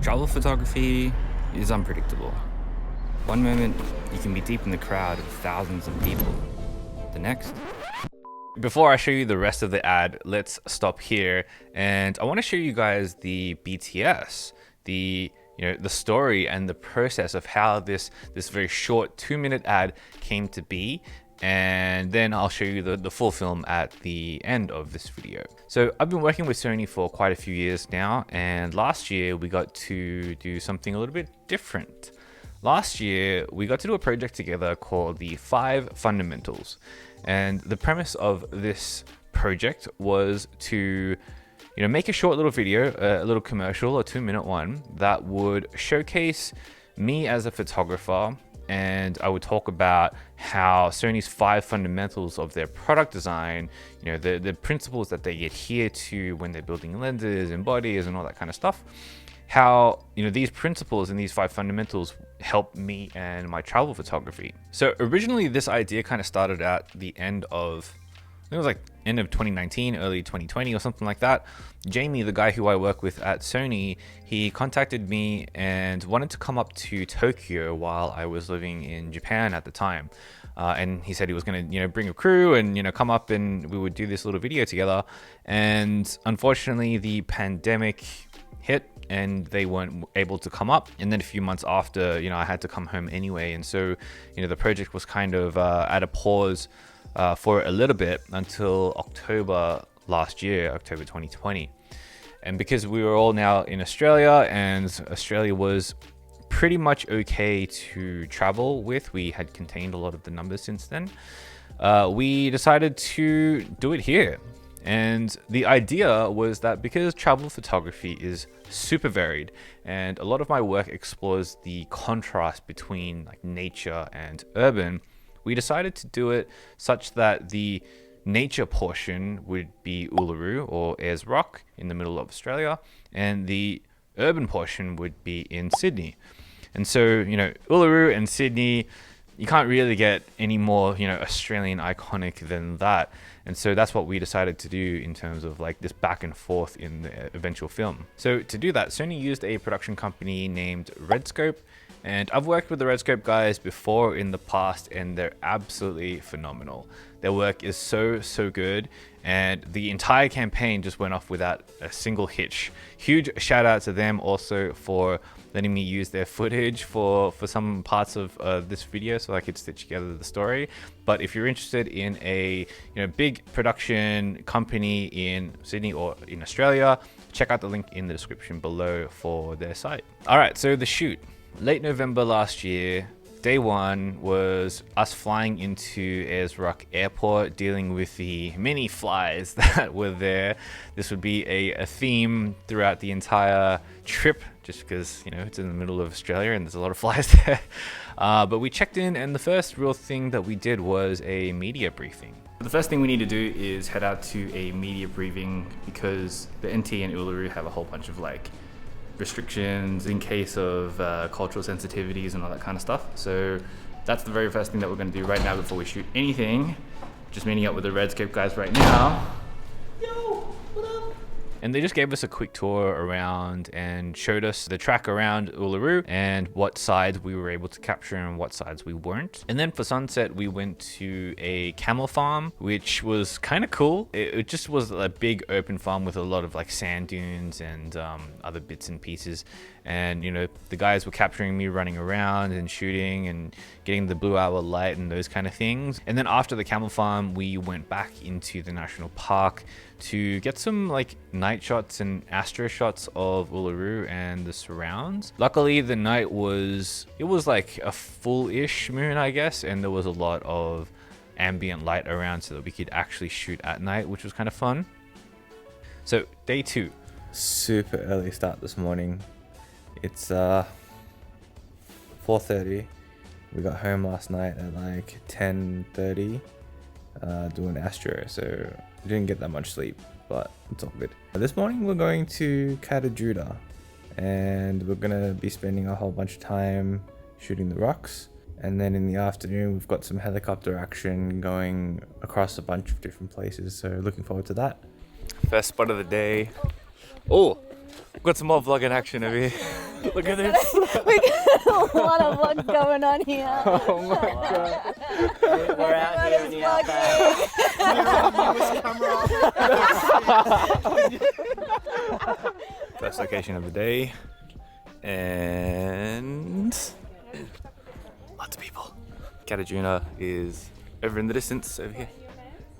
Travel photography is unpredictable. One moment, you can be deep in the crowd of thousands of people. The next. Before I show you the rest of the ad, let's stop here, and I want to show you guys the BTS, the story and the process of how this very short 2-minute ad came to be. And then I'll show you the full film at the end of this video. So I've been working with Sony for quite a few years now, and last year we got to do something a little bit different. Last year we got to do a project together called the 5 Fundamentals, and the premise of this project was to make a short little video, a little commercial, a 2-minute one that would showcase me as a photographer. And I would talk about how Sony's 5 fundamentals of their product design, the principles that they adhere to when they're building lenses and bodies and all that kind of stuff, how these principles and these 5 fundamentals help me and my travel photography. So originally this idea kind of started at the end of, I think it was like end of 2019, early 2020 or something like that. Jamie, the guy who I work with at Sony, he contacted me and wanted to come up to Tokyo while I was living in Japan at the time. And he said he was going to, bring a crew and, come up and we would do this little video together. And unfortunately, the pandemic hit and they weren't able to come up. And then a few months after, I had to come home anyway. And so, the project was kind of at a pause for a little bit until October last year, October 2020. And because we were all now in Australia and Australia was pretty much okay to travel with, we had contained a lot of the numbers since then, we decided to do it here. And the idea was that because travel photography is super varied and a lot of my work explores the contrast between like nature and urban, we decided to do it such that the nature portion would be Uluru or Ayers Rock in the middle of Australia, and the urban portion would be in Sydney. And so, Uluru and Sydney, you can't really get any more, Australian iconic than that. And so that's what we decided to do in terms of like this back and forth in the eventual film. So to do that, Sony used a production company named Redscope. And I've worked with the Redscope guys before in the past, and they're absolutely phenomenal. Their work is so good, and the entire campaign just went off without a single hitch. Huge shout out to them also for letting me use their footage for some parts of this video so I could stitch together the story. But if you're interested in a big production company in Sydney or in Australia, check out the link in the description below for their site. All right, so the shoot. Late November last year, day one was us flying into Ayers Rock Airport, dealing with the many flies that were there. This would be a theme throughout the entire trip, just because, it's in the middle of Australia and there's a lot of flies there. But we checked in, and the first real thing that we did was a media briefing. The first thing we need to do is head out to a media briefing because the NT and Uluru have a whole bunch of restrictions in case of cultural sensitivities and all that kind of stuff. So that's the very first thing that we're going to do right now before we shoot anything. Just meeting up with the Redscope guys right now. And they just gave us a quick tour around and showed us the track around Uluru and what sides we were able to capture and what sides we weren't. And then for sunset, we went to a camel farm, which was kind of cool. It just was a big open farm with a lot of sand dunes and other bits and pieces. And, the guys were capturing me running around and shooting and getting the blue hour light and those kind of things. And then after the camel farm, we went back into the national park to get some night shots and astro shots of Uluru and the surrounds. Luckily, the night was a full-ish moon, I guess, and there was a lot of ambient light around so that we could actually shoot at night, which was kind of fun. So day 2. Super early start this morning. It's 4:30. We got home last night at 10:30 doing astro, so we didn't get that much sleep, but it's all good. This morning we're going to Katajuda, and we're gonna be spending a whole bunch of time shooting the rocks. And then in the afternoon, we've got some helicopter action going across a bunch of different places. So looking forward to that. First spot of the day. Oh, we've got some more vlogging action over here. Look at this. We got a lot of vlogs going on here. Oh my god. We're out here in the outback. First location of the day. And lots of people. Katajuna is over in the distance over here.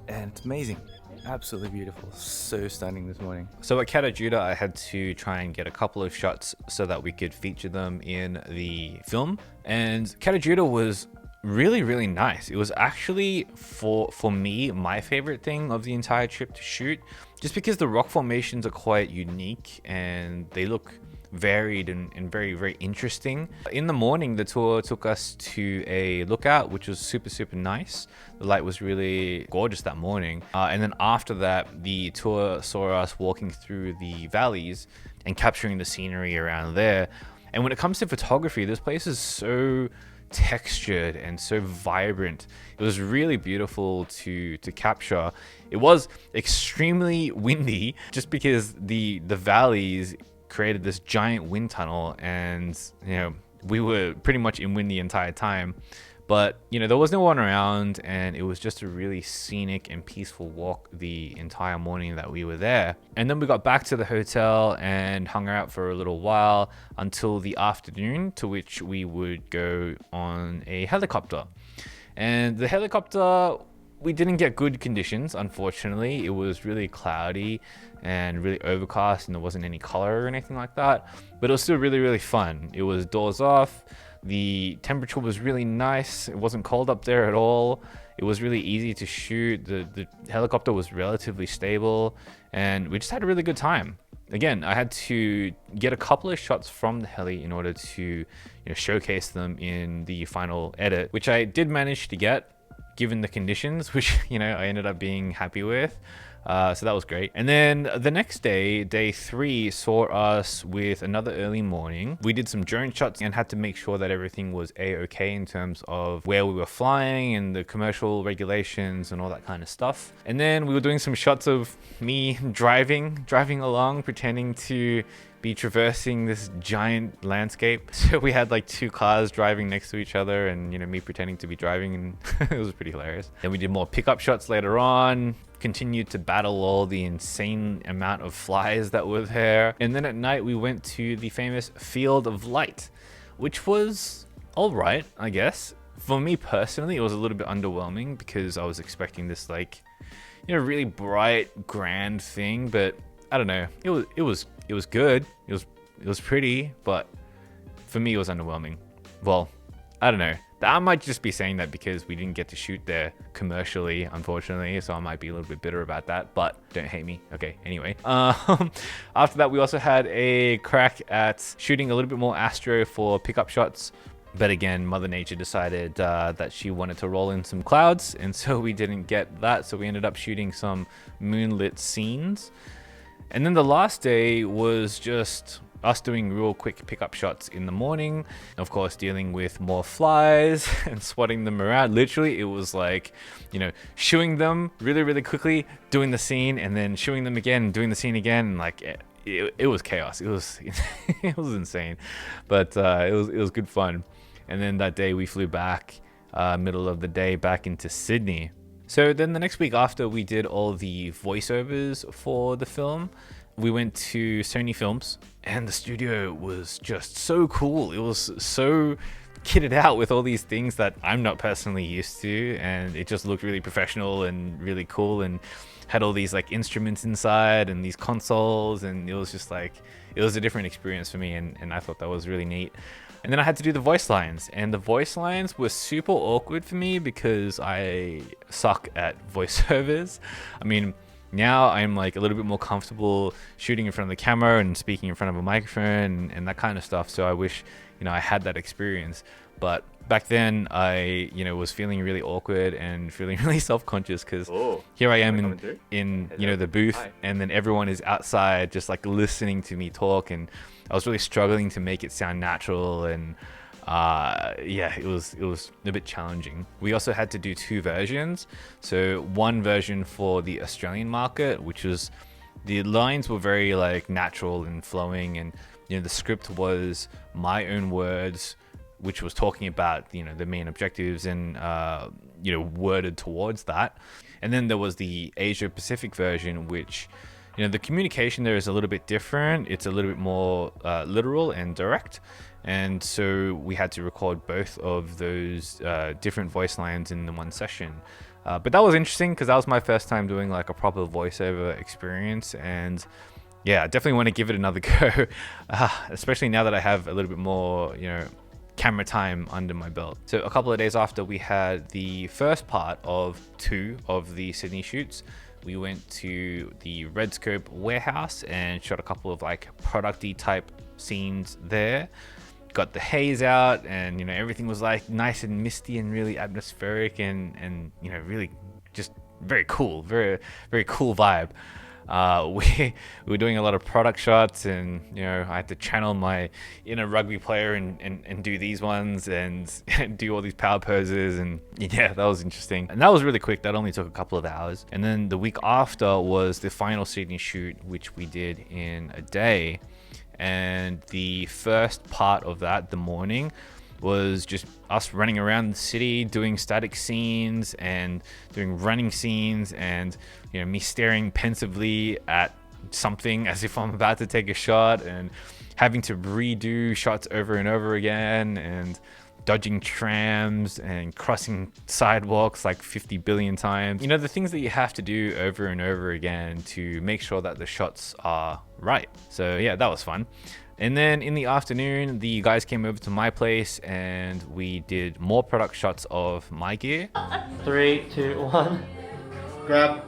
And it's amazing. Absolutely beautiful. So stunning this morning. So at Katajuna, I had to try and get a couple of shots so that we could feature them in the film. And Katajuna was really nice. It was actually, for me, my favorite thing of the entire trip to shoot, just because the rock formations are quite unique and they look varied and very interesting. In the morning, the tour took us to a lookout, which was super nice. The light was really gorgeous that morning. And then after that, the tour saw us walking through the valleys and capturing the scenery around there. And when it comes to photography, this place is so textured and so vibrant. It was really beautiful to capture. It was extremely windy just because the valleys created this giant wind tunnel, and we were pretty much in wind the entire time, but there was no one around, and it was just a really scenic and peaceful walk the entire morning that we were there. And then we got back to the hotel and hung out for a little while until the afternoon, to which we would go on a helicopter. And the helicopter, we didn't get good conditions, unfortunately. It was really cloudy and really overcast, and there wasn't any color or anything like that, but it was still really fun. It was doors off. The temperature was really nice. It wasn't cold up there at all. It was really easy to shoot. The helicopter was relatively stable, and we just had a really good time. Again, I had to get a couple of shots from the heli in order to showcase them in the final edit, which I did manage to get given the conditions, which I ended up being happy with. So that was great. And then the next day, day 3, saw us with another early morning. We did some drone shots and had to make sure that everything was a-okay in terms of where we were flying and the commercial regulations and all that kind of stuff. And then we were doing some shots of me driving along, pretending to be traversing this giant landscape. So we had like 2 cars driving next to each other, and me pretending to be driving, and it was pretty hilarious. Then we did more pickup shots later on, continued to battle all the insane amount of flies that were there. And then at night we went to the famous Field of Light, which was all right, I guess. For me personally, it was a little bit underwhelming because I was expecting this really bright, grand thing, but I don't know. It was good. It was pretty, but for me it was underwhelming. Well, I don't know. I might just be saying that because we didn't get to shoot there commercially, unfortunately, so I might be a little bit bitter about that, but don't hate me. Okay, anyway. After that, we also had a crack at shooting a little bit more astro for pickup shots. But again, Mother Nature decided that she wanted to roll in some clouds, and so we didn't get that. So we ended up shooting some moonlit scenes. And then the last day was just us doing real quick pickup shots in the morning. Of course, dealing with more flies and swatting them around. Literally, it was like, shooing them really quickly, doing the scene, and then shooing them again, doing the scene again. And like, it was chaos. It was it was insane, but it was good fun. And then that day we flew back, middle of the day, back into Sydney. So then the next week after we did all the voiceovers for the film, we went to Sony Films, and the studio was just so cool. It was so kitted out with all these things that I'm not personally used to, and it just looked really professional and really cool, and had all these like instruments inside and these consoles, and it was just like, it was a different experience for me, and I thought that was really neat. And then I had to do the voice lines, and the voice lines were super awkward for me because I suck at voiceovers. I mean, now I'm like a little bit more comfortable shooting in front of the camera and speaking in front of a microphone and that kind of stuff. So I wish, I had that experience. But back then I, was feeling really awkward and feeling really self-conscious because here I am in the booth. Hi. And then everyone is outside just like listening to me talk, and I was really struggling to make it sound natural, and it was a bit challenging. We also had to do 2 versions. So one version for the Australian market, which was, the lines were very like natural and flowing, and the script was my own words, which was talking about, the main objectives and, worded towards that. And then there was the Asia Pacific version, which, the communication there is a little bit different. It's a little bit more literal and direct. And so we had to record both of those different voice lines in the one session. But that was interesting because that was my first time doing like a proper voiceover experience. And yeah, I definitely want to give it another go, especially now that I have a little bit more, camera time under my belt. So a couple of days after we had the first part of 2 of the Sydney shoots, we went to the Redscope Warehouse and shot a couple of like producty type scenes there. Got the haze out, and everything was like nice and misty and really atmospheric and really just very cool, very very cool vibe. We were doing a lot of product shots, and I had to channel my inner rugby player and do these ones and do all these power poses, and yeah, that was interesting. And that was really quick. That only took a couple of hours. And then the week after was the final Sydney shoot, which we did in a day. And the first part of that, the morning, was just us running around the city doing static scenes and doing running scenes, and me staring pensively at something as if I'm about to take a shot, and having to redo shots over and over again, and dodging trams and crossing sidewalks like 50 billion times. The things that you have to do over and over again to make sure that the shots are right. So yeah, that was fun. And then in the afternoon, the guys came over to my place and we did more product shots of my gear. 3, 2, 1. Grab.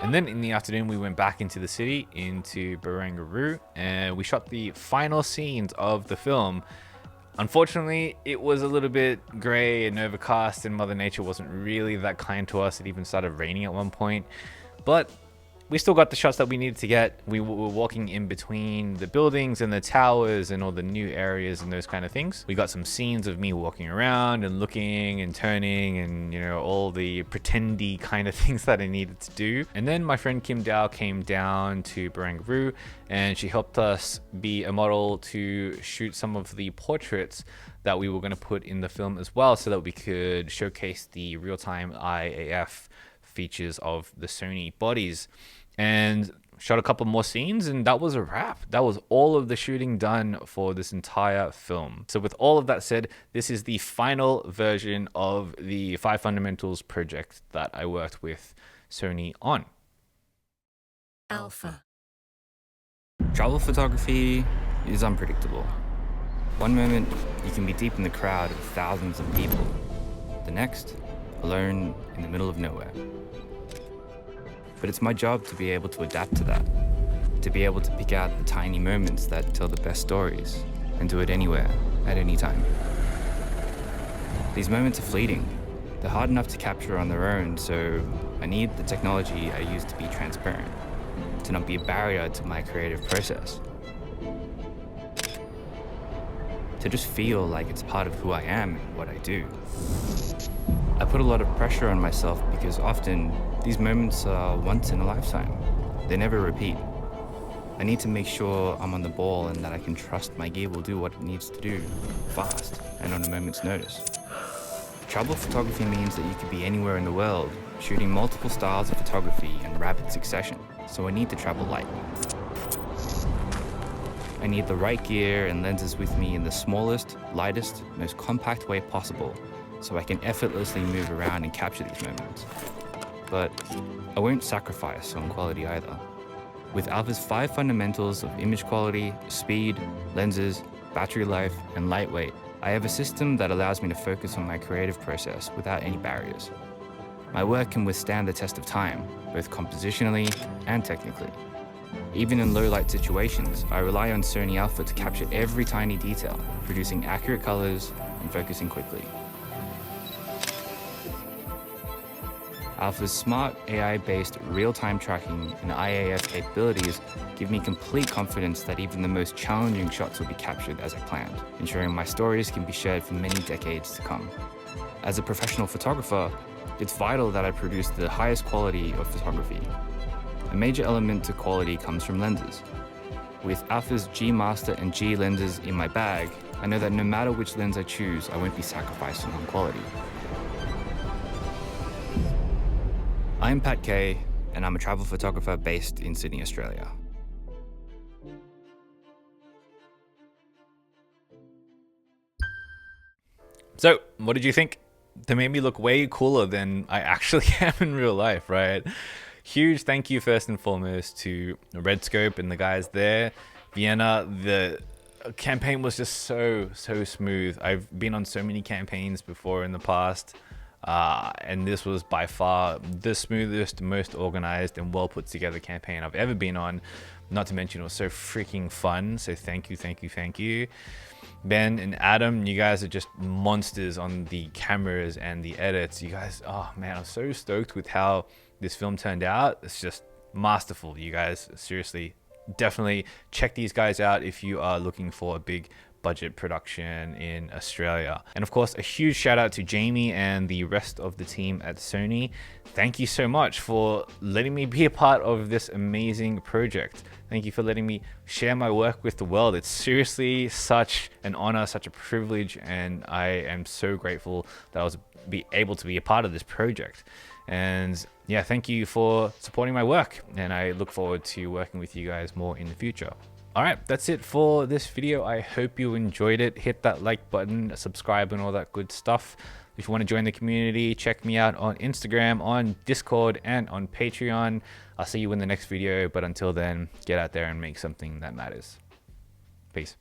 And then in the afternoon, we went back into the city, into Barangaroo, and we shot the final scenes of the film. Unfortunately, it was a little bit grey and overcast, and Mother Nature wasn't really that kind to us. It even started raining at one point. But we still got the shots that we needed to get. We were walking in between the buildings and the towers and all the new areas and those kind of things. We got some scenes of me walking around and looking and turning and, all the pretendy kind of things that I needed to do. And then my friend Kim Dow came down to Barangaroo and she helped us be a model to shoot some of the portraits that we were going to put in the film as well, so that we could showcase the real-time IAF features of the Sony bodies. And shot a couple more scenes, and that was a wrap. That was all of the shooting done for this entire film. So with all of that said, this is the final version of the 5 Fundamentals project that I worked with Sony on. Alpha. Travel photography is unpredictable. One moment, you can be deep in the crowd of thousands of people. The next, alone in the middle of nowhere. But it's my job to be able to adapt to that, to be able to pick out the tiny moments that tell the best stories, and do it anywhere, at any time. These moments are fleeting. They're hard enough to capture on their own, so I need the technology I use to be transparent, to not be a barrier to my creative process. To just feel like it's part of who I am and what I do. I put a lot of pressure on myself because often these moments are once in a lifetime. They never repeat. I need to make sure I'm on the ball and that I can trust my gear will do what it needs to do, fast and on a moment's notice. Travel photography means that you could be anywhere in the world, shooting multiple styles of photography in rapid succession, so I need to travel light. I need the right gear and lenses with me in the smallest, lightest, most compact way possible, so I can effortlessly move around and capture these moments. But I won't sacrifice on quality either. With Alpha's 5 fundamentals of image quality, speed, lenses, battery life, and lightweight, I have a system that allows me to focus on my creative process without any barriers. My work can withstand the test of time, both compositionally and technically. Even in low light situations, I rely on Sony Alpha to capture every tiny detail, producing accurate colors and focusing quickly. Alpha's smart AI-based real-time tracking and IAF capabilities give me complete confidence that even the most challenging shots will be captured as I planned, ensuring my stories can be shared for many decades to come. As a professional photographer, it's vital that I produce the highest quality of photography. A major element to quality comes from lenses. With Alpha's G Master and G lenses in my bag, I know that no matter which lens I choose, I won't be sacrificing on quality. I'm Pat Kay, and I'm a travel photographer based in Sydney, Australia. So, what did you think? They made me look way cooler than I actually am in real life, right? Huge thank you first and foremost to Redscope and the guys there. Vienna, the campaign was just so smooth. I've been on so many campaigns before in the past, and this was by far the smoothest, most organized and well put together campaign I've ever been on. Not to mention it was so freaking fun. So thank you. Ben and Adam, you guys are just monsters on the cameras and the edits. You guys, oh man, I'm so stoked with how this film turned out. It's just masterful, you guys. Seriously, definitely check these guys out if you are looking for a big budget production in Australia. And of course, a huge shout out to Jamie and the rest of the team at Sony. Thank you so much for letting me be a part of this amazing project. Thank you for letting me share my work with the world. It's seriously such an honor, such a privilege, and I am so grateful that I was able to be a part of this project. And yeah, thank you for supporting my work, and I look forward to working with you guys more in the future. All right, that's it for this video. I hope you enjoyed it. Hit that like button, subscribe, and all that good stuff. If you want to join the community, check me out on Instagram, on Discord, and on Patreon. I'll see you in the next video, but until then, get out there and make something that matters. Peace.